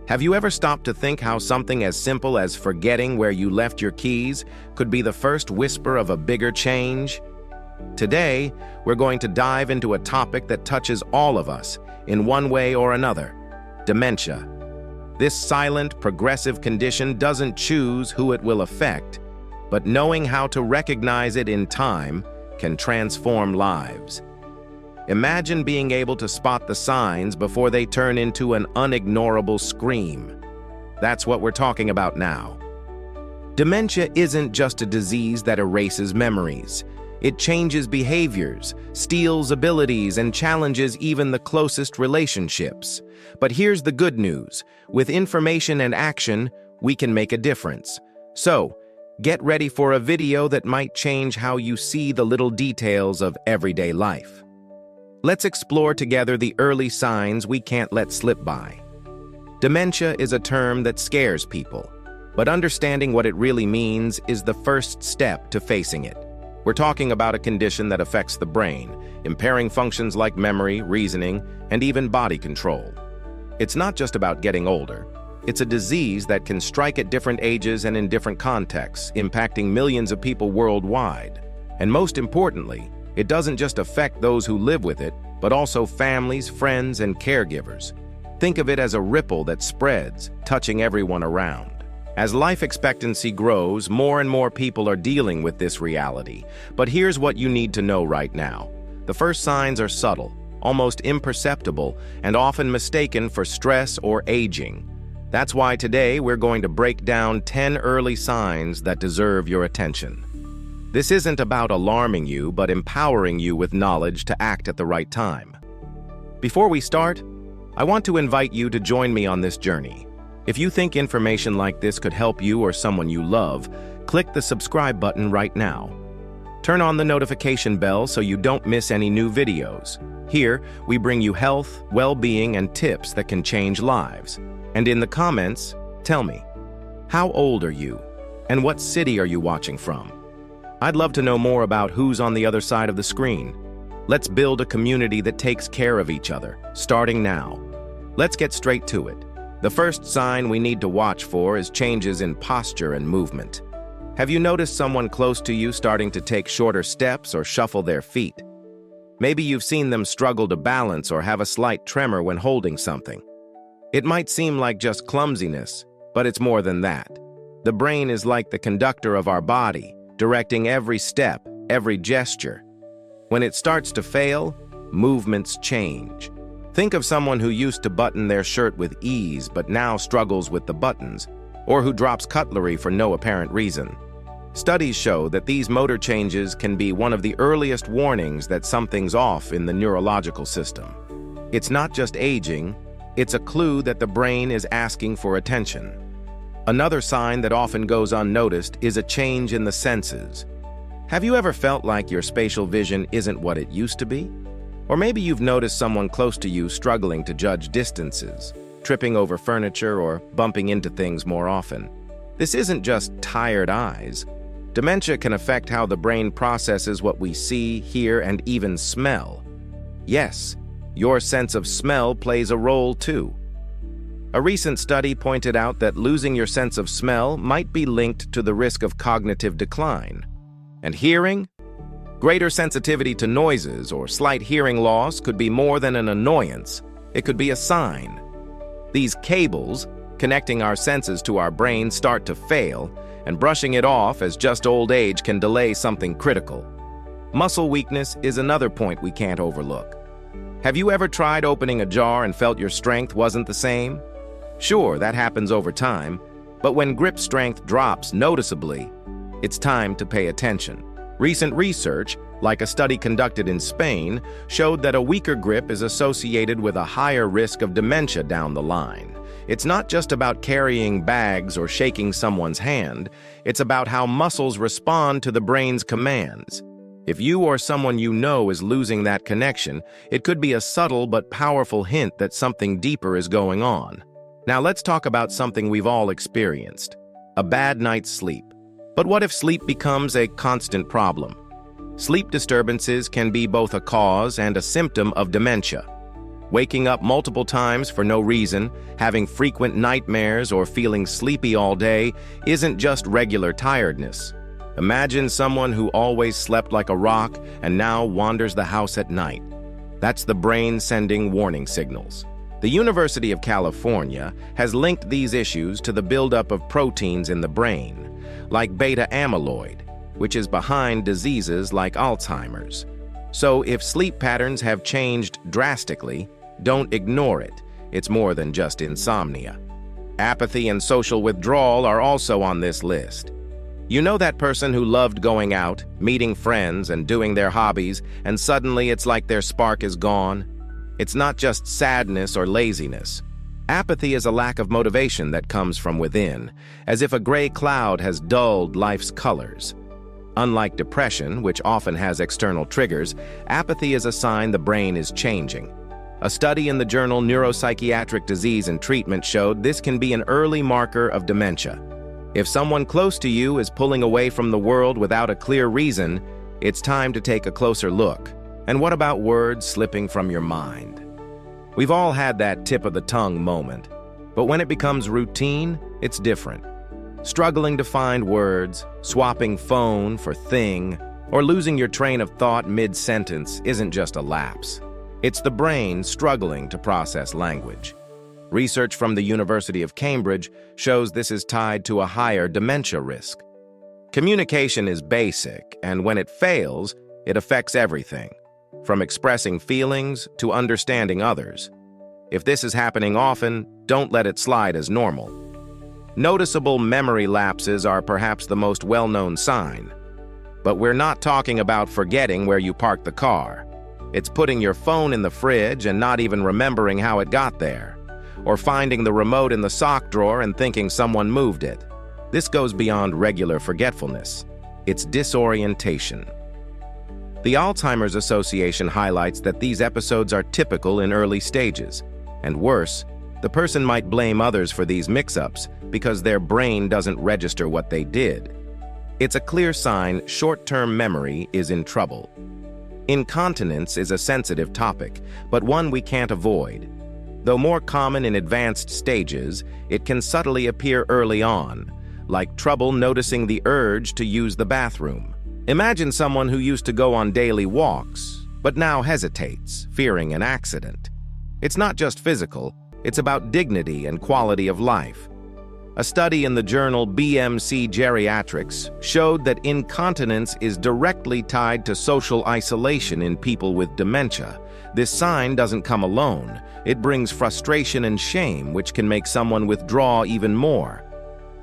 Have you ever stopped to think how something as simple as forgetting where you left your keys could be the first whisper of a bigger change? Today, we're going to dive into a topic that touches all of us in one way or another: dementia. This silent, progressive condition doesn't choose who it will affect, but knowing how to recognize it in time can transform lives. Imagine being able to spot the signs before they turn into an unignorable scream. That's what we're talking about now. Dementia isn't just a disease that erases memories. It changes behaviors, steals abilities, and challenges even the closest relationships. But here's the good news: with information and action, we can make a difference. So, get ready for a video that might change how you see the little details of everyday life. Let's explore together the early signs we can't let slip by. Dementia is a term that scares people, but understanding what it really means is the first step to facing it. We're talking about a condition that affects the brain, impairing functions like memory, reasoning, and even body control. It's not just about getting older. It's a disease that can strike at different ages and in different contexts, impacting millions of people worldwide. And most importantly, it doesn't just affect those who live with it, but also families, friends, and caregivers. Think of it as a ripple that spreads, touching everyone around. As life expectancy grows, more and more people are dealing with this reality. But here's what you need to know right now. The first signs are subtle, almost imperceptible, and often mistaken for stress or aging. That's why today we're going to break down 10 early signs that deserve your attention. This isn't about alarming you, but empowering you with knowledge to act at the right time. Before we start, I want to invite you to join me on this journey. If you think information like this could help you or someone you love, click the subscribe button right now. Turn on the notification bell so you don't miss any new videos. Here, we bring you health, well-being, and tips that can change lives. And in the comments, tell me, how old are you? And what city are you watching from? I'd love to know more about who's on the other side of the screen. Let's build a community that takes care of each other, starting now. Let's get straight to it. The first sign we need to watch for is changes in posture and movement. Have you noticed someone close to you starting to take shorter steps or shuffle their feet? Maybe you've seen them struggle to balance or have a slight tremor when holding something. It might seem like just clumsiness, but it's more than that. The brain is like the conductor of our body, directing every step, every gesture. When it starts to fail, movements change. Think of someone who used to button their shirt with ease but now struggles with the buttons, or who drops cutlery for no apparent reason. Studies show that these motor changes can be one of the earliest warnings that something's off in the neurological system. It's not just aging, it's a clue that the brain is asking for attention. Another sign that often goes unnoticed is a change in the senses. Have you ever felt like your spatial vision isn't what it used to be? Or maybe you've noticed someone close to you struggling to judge distances, tripping over furniture or bumping into things more often. This isn't just tired eyes. Dementia can affect how the brain processes what we see, hear, and even smell. Yes, your sense of smell plays a role too. A recent study pointed out that losing your sense of smell might be linked to the risk of cognitive decline. And hearing? Greater sensitivity to noises or slight hearing loss could be more than an annoyance. It could be a sign. These cables, connecting our senses to our brain, start to fail, and brushing it off as just old age can delay something critical. Muscle weakness is another point we can't overlook. Have you ever tried opening a jar and felt your strength wasn't the same? Sure, that happens over time, but when grip strength drops noticeably, it's time to pay attention. Recent research, like a study conducted in Spain, showed that a weaker grip is associated with a higher risk of dementia down the line. It's not just about carrying bags or shaking someone's hand, it's about how muscles respond to the brain's commands. If you or someone you know is losing that connection, it could be a subtle but powerful hint that something deeper is going on. Now let's talk about something we've all experienced: a bad night's sleep. But what if sleep becomes a constant problem? Sleep disturbances can be both a cause and a symptom of dementia. Waking up multiple times for no reason, having frequent nightmares, or feeling sleepy all day isn't just regular tiredness. Imagine someone who always slept like a rock and now wanders the house at night. That's the brain sending warning signals. The University of California has linked these issues to the buildup of proteins in the brain, like beta amyloid, which is behind diseases like Alzheimer's. So if sleep patterns have changed drastically, don't ignore it. It's more than just insomnia. Apathy and social withdrawal are also on this list. You know that person who loved going out, meeting friends, and doing their hobbies, and suddenly it's like their spark is gone? It's not just sadness or laziness. Apathy is a lack of motivation that comes from within, as if a gray cloud has dulled life's colors. Unlike depression, which often has external triggers, apathy is a sign the brain is changing. A study in the journal Neuropsychiatric Disease and Treatment showed this can be an early marker of dementia. If someone close to you is pulling away from the world without a clear reason, it's time to take a closer look. And what about words slipping from your mind? We've all had that tip-of-the-tongue moment, but when it becomes routine, it's different. Struggling to find words, swapping phone for thing, or losing your train of thought mid-sentence isn't just a lapse. It's the brain struggling to process language. Research from the University of Cambridge shows this is tied to a higher dementia risk. Communication is basic, and when it fails, it affects everything, from expressing feelings to understanding others. If this is happening often, don't let it slide as normal. Noticeable memory lapses are perhaps the most well-known sign. But we're not talking about forgetting where you parked the car. It's putting your phone in the fridge and not even remembering how it got there, or finding the remote in the sock drawer and thinking someone moved it. This goes beyond regular forgetfulness. It's disorientation. The Alzheimer's Association highlights that these episodes are typical in early stages. And worse, the person might blame others for these mix-ups because their brain doesn't register what they did. It's a clear sign short-term memory is in trouble. Incontinence is a sensitive topic, but one we can't avoid. Though more common in advanced stages, it can subtly appear early on, like trouble noticing the urge to use the bathroom. Imagine someone who used to go on daily walks, but now hesitates, fearing an accident. It's not just physical, it's about dignity and quality of life. A study in the journal BMC Geriatrics showed that incontinence is directly tied to social isolation in people with dementia. This sign doesn't come alone. It brings frustration and shame, which can make someone withdraw even more.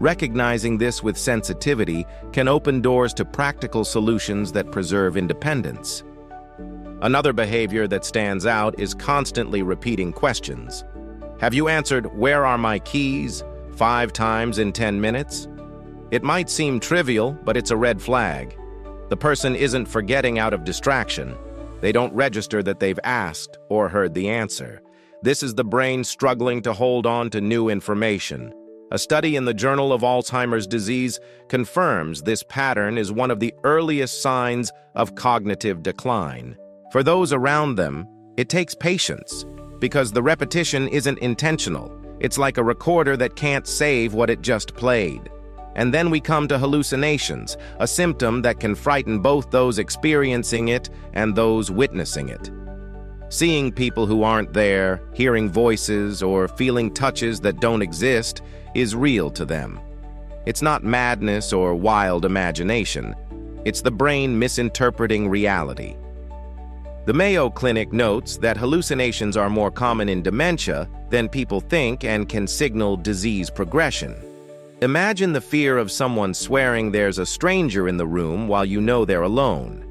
Recognizing this with sensitivity can open doors to practical solutions that preserve independence. Another behavior that stands out is constantly repeating questions. Have you answered, "Where are my keys?" 5 times in 10 minutes? It might seem trivial, but it's a red flag. The person isn't forgetting out of distraction. They don't register that they've asked or heard the answer. This is the brain struggling to hold on to new information. A study in the Journal of Alzheimer's Disease confirms this pattern is one of the earliest signs of cognitive decline. For those around them, it takes patience, because the repetition isn't intentional. It's like a recorder that can't save what it just played. And then we come to hallucinations, a symptom that can frighten both those experiencing it and those witnessing it. Seeing people who aren't there, hearing voices, or feeling touches that don't exist is real to them. It's not madness or wild imagination. It's the brain misinterpreting reality. The Mayo Clinic notes that hallucinations are more common in dementia than people think and can signal disease progression. Imagine the fear of someone swearing there's a stranger in the room while you know they're alone.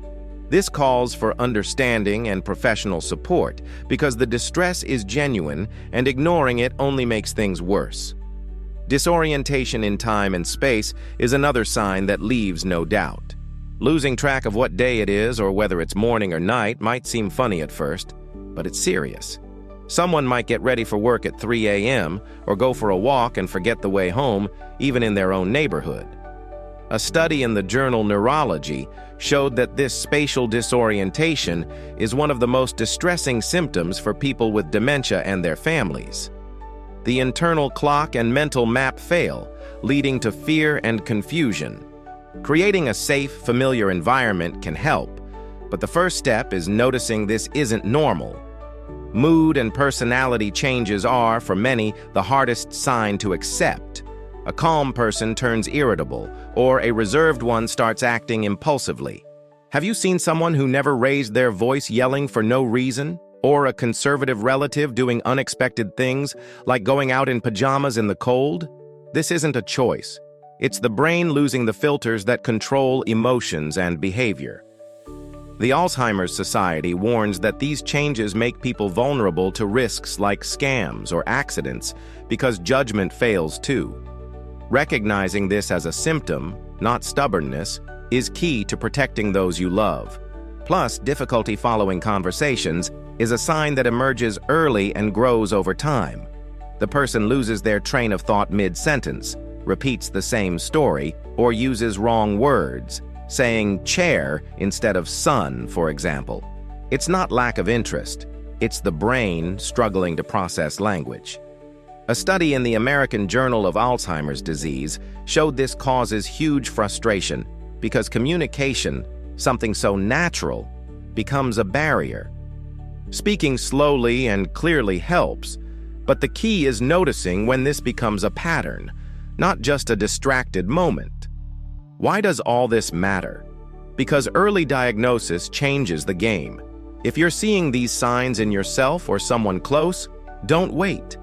This calls for understanding and professional support because the distress is genuine and ignoring it only makes things worse. Disorientation in time and space is another sign that leaves no doubt. Losing track of what day it is or whether it's morning or night might seem funny at first, but it's serious. Someone might get ready for work at 3 a.m. or go for a walk and forget the way home, even in their own neighborhood. A study in the journal Neurology showed that this spatial disorientation is one of the most distressing symptoms for people with dementia and their families. The internal clock and mental map fail, leading to fear and confusion. Creating a safe, familiar environment can help, but the first step is noticing this isn't normal. Mood and personality changes are, for many, the hardest sign to accept. A calm person turns irritable, or a reserved one starts acting impulsively. Have you seen someone who never raised their voice yelling for no reason? Or a conservative relative doing unexpected things, like going out in pajamas in the cold? This isn't a choice. It's the brain losing the filters that control emotions and behavior. The Alzheimer's Society warns that these changes make people vulnerable to risks like scams or accidents because judgment fails too. Recognizing this as a symptom, not stubbornness, is key to protecting those you love. Plus, difficulty following conversations is a sign that emerges early and grows over time. The person loses their train of thought mid-sentence, repeats the same story, or uses wrong words, saying chair instead of son, for example. It's not lack of interest. It's the brain struggling to process language. A study in the American Journal of Alzheimer's Disease showed this causes huge frustration because communication, something so natural, becomes a barrier. Speaking slowly and clearly helps, but the key is noticing when this becomes a pattern, not just a distracted moment. Why does all this matter? Because early diagnosis changes the game. If you're seeing these signs in yourself or someone close, don't wait.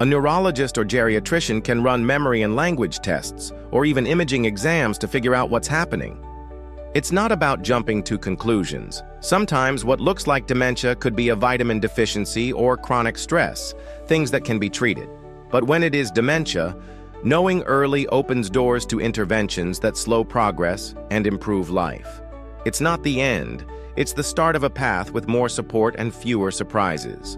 A neurologist or geriatrician can run memory and language tests, or even imaging exams to figure out what's happening. It's not about jumping to conclusions. Sometimes what looks like dementia could be a vitamin deficiency or chronic stress, things that can be treated. But when it is dementia, knowing early opens doors to interventions that slow progress and improve life. It's not the end, it's the start of a path with more support and fewer surprises.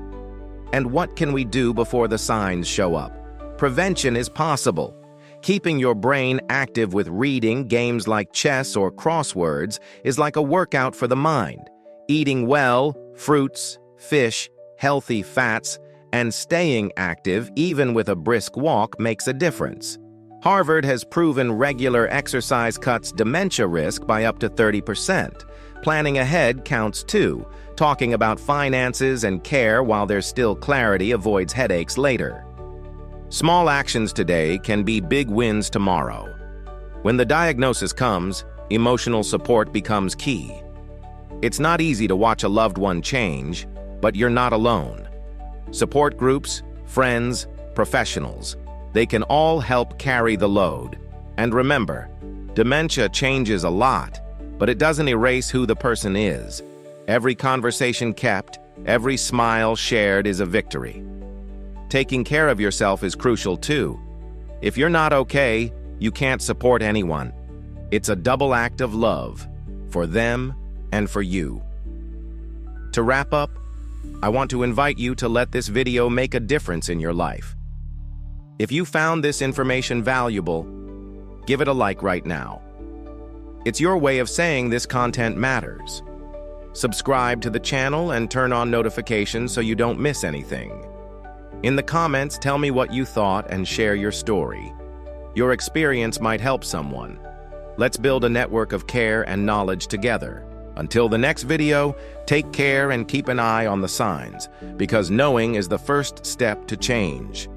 And what can we do before the signs show up? Prevention is possible. Keeping your brain active with reading, games like chess or crosswords is like a workout for the mind. Eating well, fruits, fish, healthy fats, and staying active, even with a brisk walk, makes a difference. Harvard has proven regular exercise cuts dementia risk by up to 30%. Planning ahead counts too. Talking about finances and care while there's still clarity avoids headaches later. Small actions today can be big wins tomorrow. When the diagnosis comes, emotional support becomes key. It's not easy to watch a loved one change, but you're not alone. Support groups, friends, professionals, they can all help carry the load. And remember, dementia changes a lot, but it doesn't erase who the person is. Every conversation kept, every smile shared is a victory. Taking care of yourself is crucial too. If you're not okay, you can't support anyone. It's a double act of love, for them and for you. To wrap up, I want to invite you to let this video make a difference in your life. If you found this information valuable, give it a like right now. It's your way of saying this content matters. Subscribe to the channel and turn on notifications so you don't miss anything. In the comments, tell me what you thought and share your story. Your experience might help someone. Let's build a network of care and knowledge together. Until the next video, take care and keep an eye on the signs, because knowing is the first step to change.